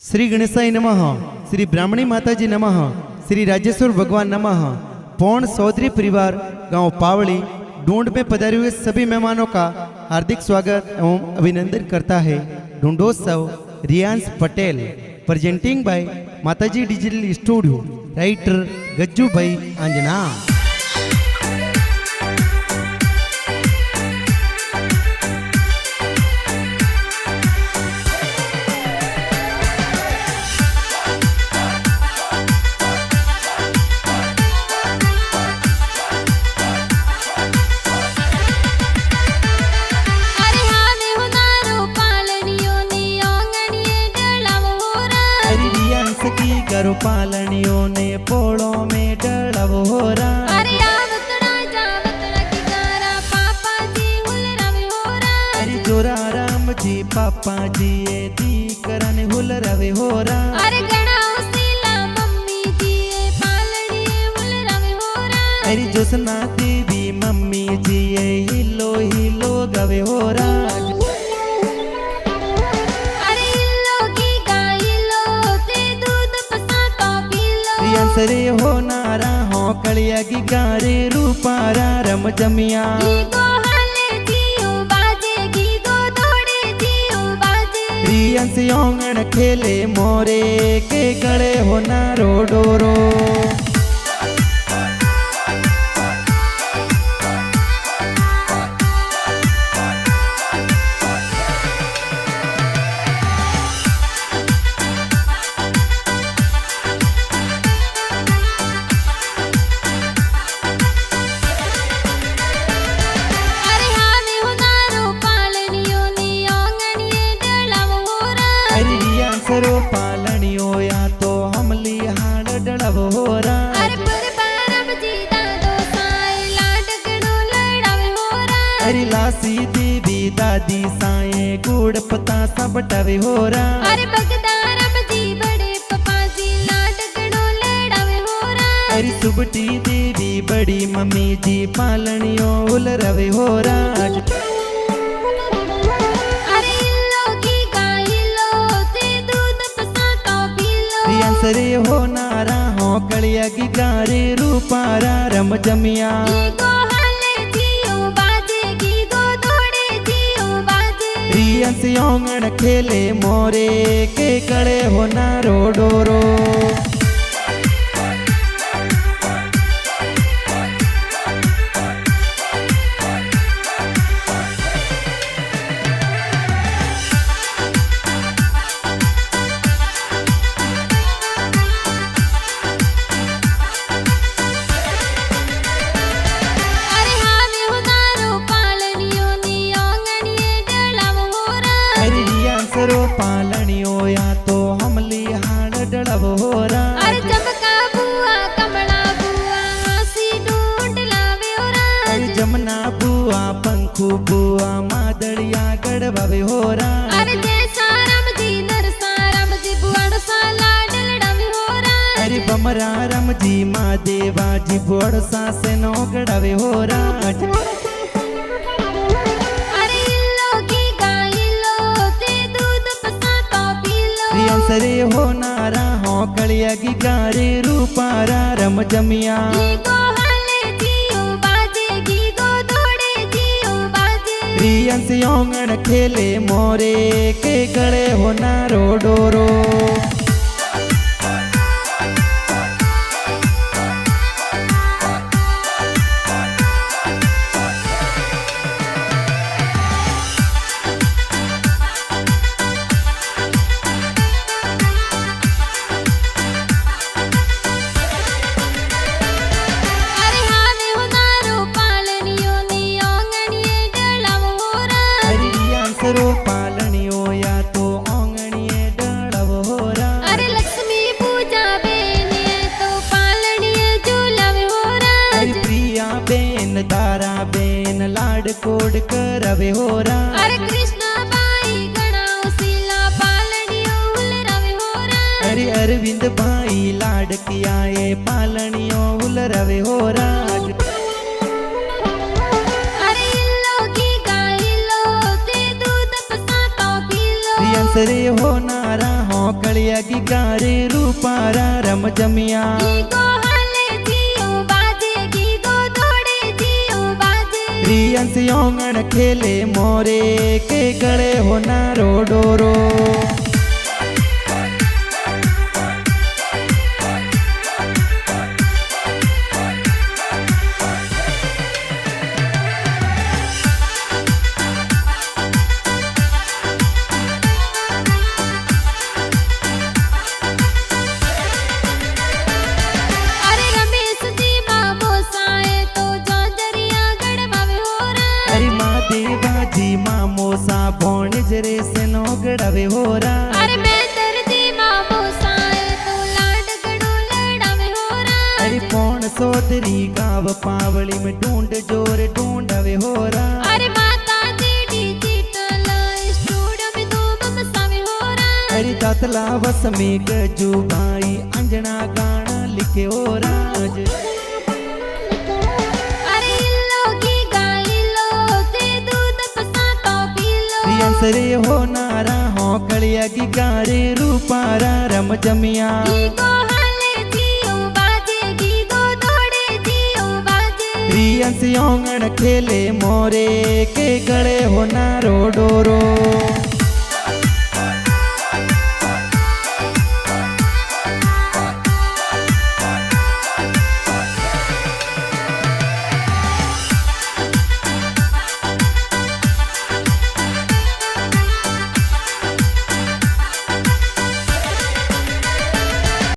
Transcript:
श्री गणेशाय नमः, श्री ब्राह्मणी माताजी नमः, श्री राजेश्वर भगवान नमः। पौन चौधरी परिवार गांव पावड़ी ढूंढ में पधारे हुए सभी मेहमानों का हार्दिक स्वागत एवं अभिनंदन करता है ढूंढोत्सव रियांश पटेल। प्रेजेंटिंग बाय माताजी डिजिटल स्टूडियो, राइटर गज्जू भाई अंजना। करो पालनियों ने पोड़ों में डड़व हो रहा। अरे आवतड़ा जावतड़ा की तारा पापा जी हुल रवे हो रहा। अरे जोरा राम जी पापा जी ये दी करन हुल रवे हो रहा। अरे गणा उसीला मम्मी जी ये पालनी हुल रवे हो रहा। अरे जोसना देवी मम्मी जी ये हिलो हिलो गवे हो रहा। सरे हो नारा हो कलिया की गारे रूपारा रम जमिया। रियन से ओंगण खेले मोरे के गले हो नारो डोरो। सरो पालनियो या तो हमली हाड़ डड़व हो रहा। अरे परबारम जी दादो साए लाडगणो लड़ावे हो रहा। अरे लासी देवी दादी साए गुड़ पता सब टवे हो रहा। अरे बगदारम जी बड़े पपा जी लाडगणो लड़ावे हो रहा। अरे सुबटी देवी बड़ी मम्मी जी पालनियो उल रवे हो रहा। सरे हो नारा हो कलिया की गारे रूपारा रम जमिया। रियन से ओंगण खेले मोरे के कड़े हो नारो डोरो। सरो पालनियो या तो हमली हाड़ डड़व हो रहा। अरे चमका बुआ कमला बुआ हंसी ढूंढ लावे हो रहा। अरे जमुना बुआ पंखू बुआ मादड़िया गड़वावे हो रहा। अरे जैसा राम जी नरसा राम जी बुआड़ सा लाड लड़ावे हो रहा। अरे बमरा राम जी माँ देवा जी बुआड़ सा से नो गड़ावे हो रहा। सरे हो नारा हो कलिया की गारे रूपारा रम जमिया। रियन से ओंगण खेले मोरे के गले हो नारो डोरो। सरो पालनियो या तो ओंगणिए डड़व हो रहा। अरे लक्ष्मी पूजा बेने तो पालनिए झूलावे हो रहा। अरे प्रिया बेन दारा बेन लाड कोड करवे हो रहा। अरे कृष्णा बाई गणा उसीला पालनियो हुल रवे हो रहा। अरे अरविंद भाई लाड किया ये पालनियो हुल रवे हो रहा। सरे हो नारा हो कलिया की गारे रूपारा रम जमिया गीगो हाले जियो बाजे गीगो दौड़े जियो बाजे रियंस योंगण खेले मोरे के गले हो नारो डोरो अरे रमेश जी मामो साए तो जोंजरिया गड़वावे होरा अरे माँ देवाजी मामो सा भोण जरे से नो गड़ावे होरा अरे बेदर जी मामो साए तो लाड गड़ो लड़ावे होरा अरे पौन सोदरी गाव पावली में ढूंढ जोर ढूंढावे होरा अरे माता जी डिजिटल स्टूडियो में धूम मसावे होरा अरे दातला वस में गजू भाई अंजना गाना लिखे होरा अरे इल्लो की गाइलो ते दूध पसा तो पीलो रियंसरे हो नारा हो कलिया की गारे रूपारा रम जमिया गीगो हाले जियो बाजे गीगो दौड़े जियो बाजे रियंस योंगण खेले मोरे के गले हो नारो डोरो